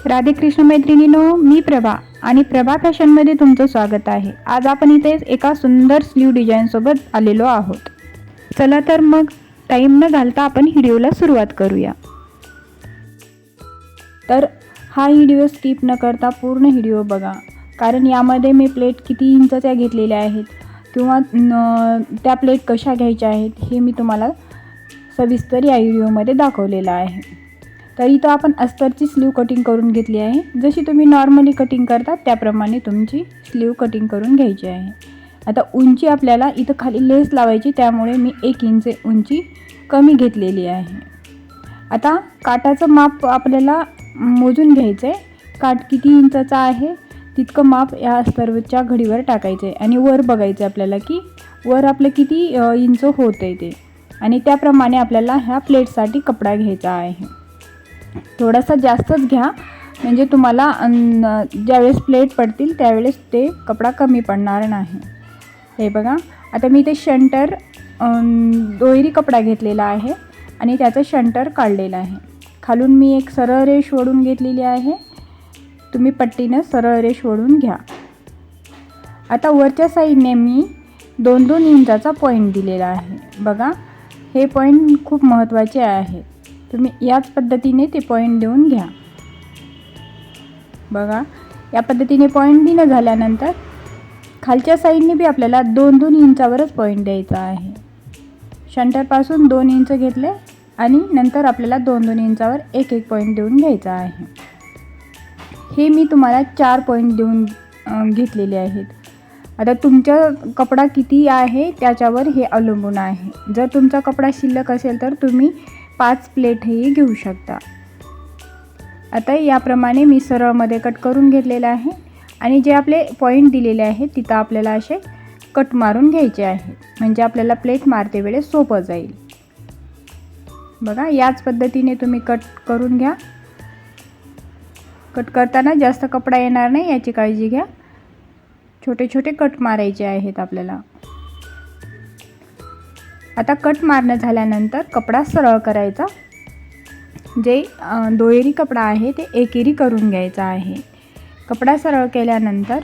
राधे कृष्ण मैत्रिणींनो, मी प्रभा आणि प्रभा फॅशनमध्ये तुमचं स्वागत आहे। आज आपण इथे एका सुंदर स्लीव डिझाईन सोबत आलेलो आहोत। चला तर मग टाइम न घालता आपण व्हिडिओला सुरुवात करूया। तर हा व्हिडिओ स्किप न करता पूर्ण व्हिडिओ बघा, कारण यामध्ये मी प्लेट किती इंचच्या घेतलेल्या आहेत किंवा त्या प्लेट कशा घ्यायच्या आहेत हे मी तुम्हाला सविस्तर या व्हिडिओमध्ये दाखवलेलं आहे। तर इथं आपण अस्तरची स्लीव कटिंग करून घेतली आहे। जशी तुम्ही नॉर्मली कटिंग करता त्याप्रमाणे तुमची स्लीव कटिंग करून घ्यायची आहे। आता उंची आपल्याला इथं खाली लेस लावायची, त्यामुळे मी 1 इंच उंची कमी घेतलेली आहे। आता काठाचं माप आपल्याला मोजून घ्यायचं आहे। काठ किती इंचाचा आहे तितकं माप या अस्तरच्या घडीवर टाकायचं आहे आणि वर बघायचं आपल्याला की वर आपलं किती इंच होतंय ते, आणि त्याप्रमाणे आपल्याला ह्या प्लेटसाठी कपडा घ्यायचा आहे। थोडासा जास्तच घ्या, म्हणजे तुम्हाला ज्यावेळेस प्लेट पडतील त्यावेळेस ते कपडा कमी पडणार नाही। हे बघा, आता मी ते शंटर दोहेरी कपडा घेतलेला आहे आणि त्याचं शंटर काढलेलं आहे। खालून मी एक सरळ रेष ओढून घेतलेली आहे, तुम्ही पट्टीनं सरळ रेष ओढून घ्या। आता वरच्या साईडने मी 2-2 इंचाचा पॉईंट दिलेला आहे। बघा, हे पॉईंट खूप महत्त्वाचे आहे, तुम्ही याच पद्धतीने ते पॉईंट देऊन घ्या। बघा, या पद्धतीने पॉईंट देणं झाल्यानंतर खालच्या साईडने बी आपल्याला 2-2 इंचावरच पॉईंट द्यायचा आहे। शंटरपासून 2 इंच घेतले आणि नंतर आपल्याला 2-2 इंचावर 1-1 पॉईंट देऊन घ्यायचा आहे। हे मी तुम्हाला 4 पॉईंट देऊन घेतलेले आहेत। आता तुमचा कपडा किती आहे त्याच्यावर हे अवलंबून आहे। जर तुमचा कपडा शिल्लक असेल तर तुम्ही 5 प्लेटही घेऊ शकता। आता याप्रमाणे मी सरळमध्ये कट करून घेतलेलं आहे आणि जे आपले पॉईंट दिलेले आहेत तिथं आपल्याला असे कट मारून घ्यायचे आहे, म्हणजे आपल्याला प्लेट मारते वेळेस सोपं जाईल। बघा, याच पद्धतीने तुम्ही कट करून घ्या। कट करताना जास्त कपडा येणार नाही याची काळजी घ्या। छोटे छोटे कट मारायचे आहेत आपल्याला। आता कट मारणं झाल्यानंतर कपडा सरळ करायचा। जे दुहेरी कपडा आहे ते एकेरी करून घ्यायचा आहे। कपडा सरळ केल्यानंतर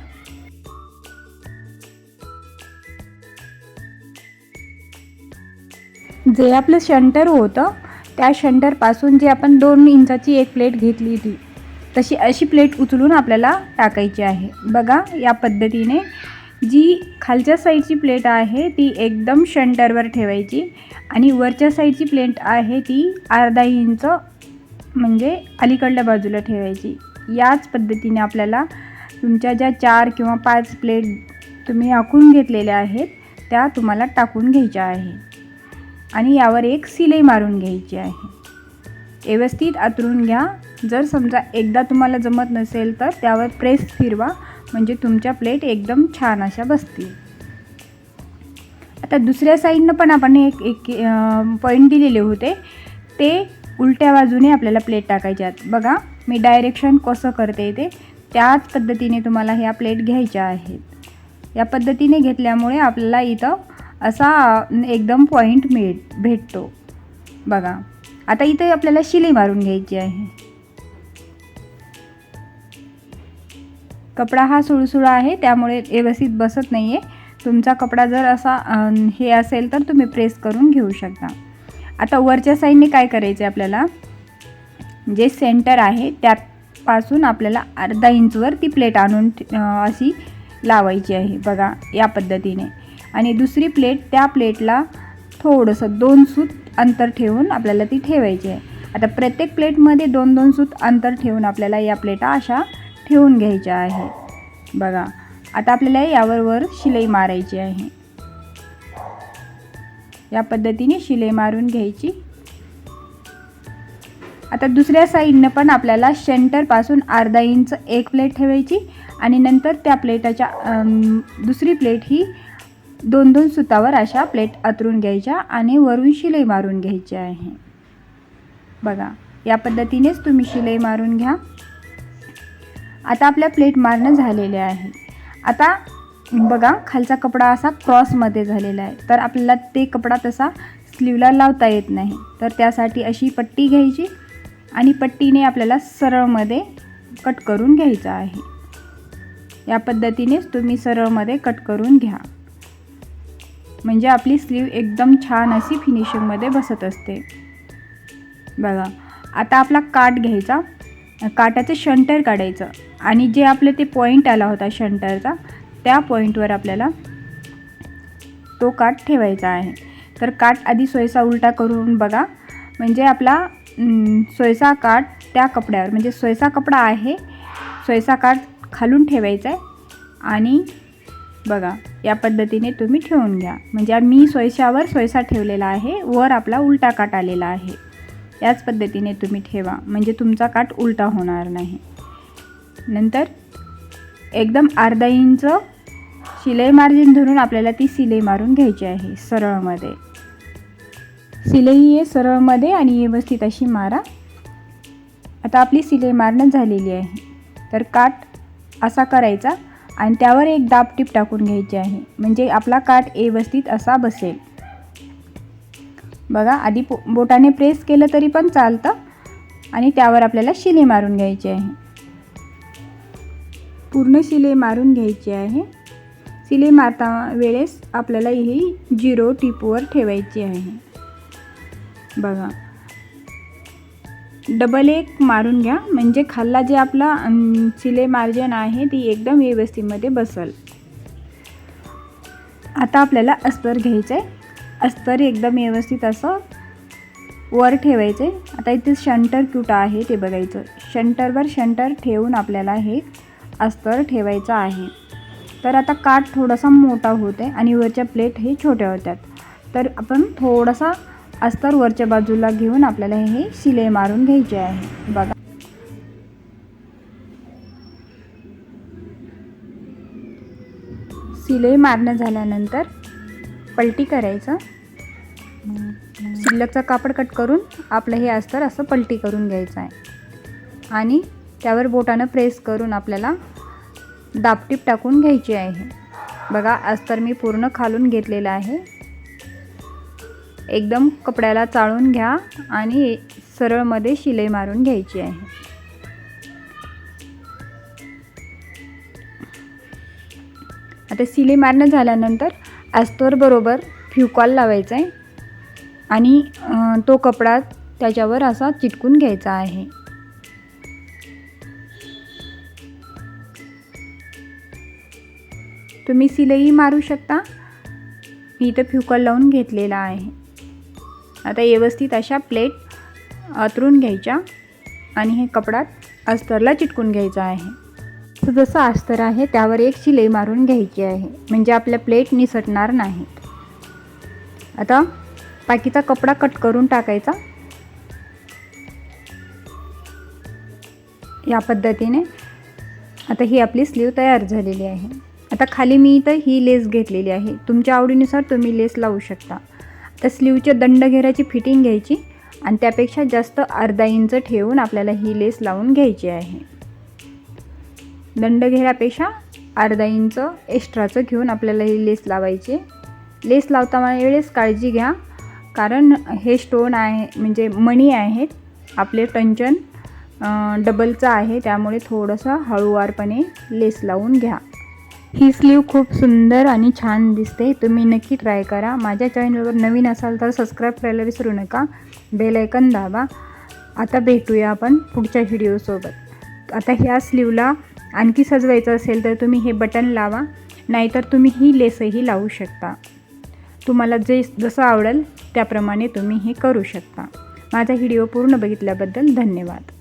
जे आपलं शंटर होतं त्या शंटरपासून जे आपण 2 इंचाची एक प्लेट घेतली होती तशी अशी प्लेट उचलून आपल्याला टाकायची आहे। बघा, या पद्धतीने जी खालच्या साईडची प्लेट आहे ती एकदम शंटरवर ठेवायची आणि वरच्या साईडची प्लेट आहे ती अर्धा इंच म्हणजे अलीकडल्या बाजूला ठेवायची। याच पद्धतीने आपल्याला तुमच्या ज्या 4 किंवा 5 प्लेट तुम्ही आखून घेतलेल्या आहेत त्या तुम्हाला टाकून घ्यायच्या आहे आणि यावर एक शिलाई मारून घ्यायची आहे। व्यवस्थित आतरून घ्या। जर समजा एकदा तुम्हाला जमत नसेल तर त्यावर प्रेस फिरवा, म्हणजे तुमच्या प्लेट एकदम छान अशा बसतील। आता दुसऱ्या साईडनं पण आपण एक पॉईंट दिलेले होते, ते उलट्या बाजूने आपल्याला प्लेट टाकायच्या आहेत। बघा, मी डायरेक्शन कसं करते ते त्याच पद्धतीने तुम्हाला ह्या प्लेट घ्यायच्या आहेत। या पद्धतीने घेतल्यामुळे आपल्याला इथं असा एकदम पॉईंट भेटतो। बघा, आता इथे आपल्याला शिलाई मारून घ्यायची आहे। कपडा हा सुळसुळा आहे त्यामुळे व्यवस्थित बसत नाही आहे। तुमचा कपडा जर असा हे असेल तर तुम्ही प्रेस करून घेऊ शकता। आता वरच्या साईडने काय करायचं आहे, आपल्याला जे सेंटर आहे त्यापासून आपल्याला अर्धा इंचवर ती प्लेट आणून अशी लावायची आहे। बघा, या पद्धतीने, आणि दुसरी प्लेट त्या प्लेटला थोडंसं 2 सूत अंतर ठेवून आपल्याला ती ठेवायची आहे। आता प्रत्येक प्लेटमध्ये 2-2 सूत अंतर ठेवून आपल्याला या प्लेटा अशा ठेवून घ्यायच्या आहे। बघा, आता आपल्याला यावर वर शिलाई मारायची आहे। या पद्धतीने शिलाई मारून घ्यायची। आता दुसऱ्या साईडनं पण आपल्याला शंटरपासून अर्धा इंच एक प्लेट ठेवायची आणि नंतर त्या प्लेटाच्या दुसरी प्लेट ही 2-2 सुतावर अशा प्लेट आतरून घ्यायच्या आणि वरून शिलाई मारून घ्यायची आहे। बघा, या पद्धतीनेच तुम्ही शिलाई मारून घ्या। आता आपल्या प्लेट मारणं झालेले आहे। आता बघा, खालचा कपडा असा क्रॉसमध्ये झालेला आहे, तर आपल्याला ते कपडा तसा स्लीवला लावता येत नाही, तर त्यासाठी अशी पट्टी घ्यायची आणि पट्टीने आपल्याला सरळमध्ये कट करून घ्यायचा आहे. या पद्धतीनेच तुम्ही सरळमध्ये कट करून घ्या, म्हणजे आपली स्लीव एकदम छान अशी फिनिशिंगमध्ये बसत असते. बघा, आता आपला काठ घ्यायचा, काठाचं शंटर काढायचं आणि जे आपलं ते पॉईंट आला होता शंटरचा, त्या पॉईंटवर आपल्याला तो काठ ठेवायचा आहे. तर काठ आधी सोयसा उलटा करून बघा, म्हणजे आपला सोयसा काठ त्या कपड्यावर, म्हणजे सोयसा कपडा आहे, सोयसा काठ खालून ठेवायचा आहे आणि बघा या पद्धतीने तुम्ही ठेवून घ्या. म्हणजे मी सोयशावर सोयसा ठेवलेला आहे, वर आपला उलटा काठ आलेला आहे. याच पद्धतीने तुम्ही ठेवा, म्हणजे तुमचा काठ उलटा होणार नाही. नंतर एकदम अर्धा इंच शिलाई मार्जिन धरून आपल्याला ती शिलाई मारून घ्यायची आहे सरळमध्ये. शिलाई हे सरळमध्ये आणि व्यवस्थित अशी मारा. आता आपली शिलाई मारणं झालेली आहे. तर काठ असा करायचा आणि त्यावर एक दाब टीप टाकून घ्यायची आहे, म्हणजे आपला काठ व्यवस्थित असा बसेल. बघा, आधी बोटाने प्रेस केलं तरी पण चालतं आणि त्यावर आपल्याला शिलाई मारून घ्यायची आहे. पूर्ण शिलाई मारून घ्यायची आहे. शिलाई मारता वेळेस आपल्याला ही 0 टिपवर ठेवायची आहे. बघा, डबल एक मारून घ्या, म्हणजे खाल्ला जे आपला शिलाई मार्जिन आहे ती एकदम व्यवस्थितमध्ये बसेल. आता आपल्याला अस्तर घ्यायचं आहे. अस्तर एकदम व्यवस्थित असं वर ठेवायचे. आता इथे शंटर कुठं आहे ते बघायचं. शंटरवर शंटर ठेवून आपल्याला हे अस्तर ठेवायचं आहे. तर आता काठ थोडासा मोठा होते आणि वरच्या प्लेट हे छोट्या होत्यात. तर आपण थोडासा अस्तर वरच्या बाजूला घेऊन आपल्याला हे शिलाई मारून घ्यायचे आहे. बघा, शिलाई मारणं झाल्यानंतर पलटी करायचं. शिल्लकचा कापड कट करून आपलं हे अस्तर असं पलटी करून घ्यायचं आहे आणि त्यावर बोटानं प्रेस करून आपल्याला दाबटीप टाकून घ्यायची आहे. बघा, अस्तर मी पूर्ण खालून घेतलेलं आहे. एकदम कपड्याला चाळून घ्या आणि सरळमध्ये शिलाई मारून घ्यायची आहे. आता शिलाई मारणं झाल्यानंतर अस्तर बरोबर फ्युकॉल लावायचा आहे आणि तो कपडा त्याच्यावर असा चिटकून घ्यायचा आहे. तुम्ही शिलाई मारू शकता. मी इथं फ्युकॉल लावून घेतलेला आहे. आता व्यवस्थित अशा प्लेट अंथरून घ्यायच्या आणि हे कपडात अस्तरला चिटकून घ्यायचं आहे. जसं अस्तर आहे त्यावर एक शिलाई मारून घ्यायची आहे, म्हणजे आपल्या प्लेट निसटणार नाहीत. आता बाकीचा कपडा कट करून टाकायचा या पद्धतीने. आता ही आपली स्लीव तयार झालेली आहे. आता खाली मी इथं ही लेस घेतलेली आहे. तुमच्या आवडीनुसार तुम्ही लेस लावू शकता. तर स्लीवच्या दंडघेराची फिटिंग घ्यायची आणि त्यापेक्षा जास्त अर्धा इंच ठेवून आपल्याला ही लेस लावून घ्यायची आहे. दंडघेरापेक्षा अर्धा इंच एक्स्ट्राचं घेऊन आपल्याला ही लेस लावायची. लेस लावताना वेळेस काळजी घ्या, कारण हे स्टोन आहे, म्हणजे मणी आहेत आपले, टंचन डबलचं आहे, त्यामुळे थोडंसं हळूवारपणे लेस लावून घ्या. ही स्लीव खूप सुंदर आणि छान दिसते. तुम्ही नक्की ट्राय करा. माझ्या चॅनलवर नवीन असाल तर सबस्क्राईब करायला विसरू नका. बेल आयकन दाबा. आता भेटूया आपण पुढच्या व्हिडिओसोबत. आता ह्या स्लीवला आणखी सजवायचं असेल तर तुम्ही हे बटन लावा, नाहीतर तुम्ही ही लेसही लावू शकता. तुम्हाला जसं आवडेल त्याप्रमाणे तुम्ही हे करू शकता. माझा व्हिडिओ पूर्ण बघितल्याबद्दल धन्यवाद.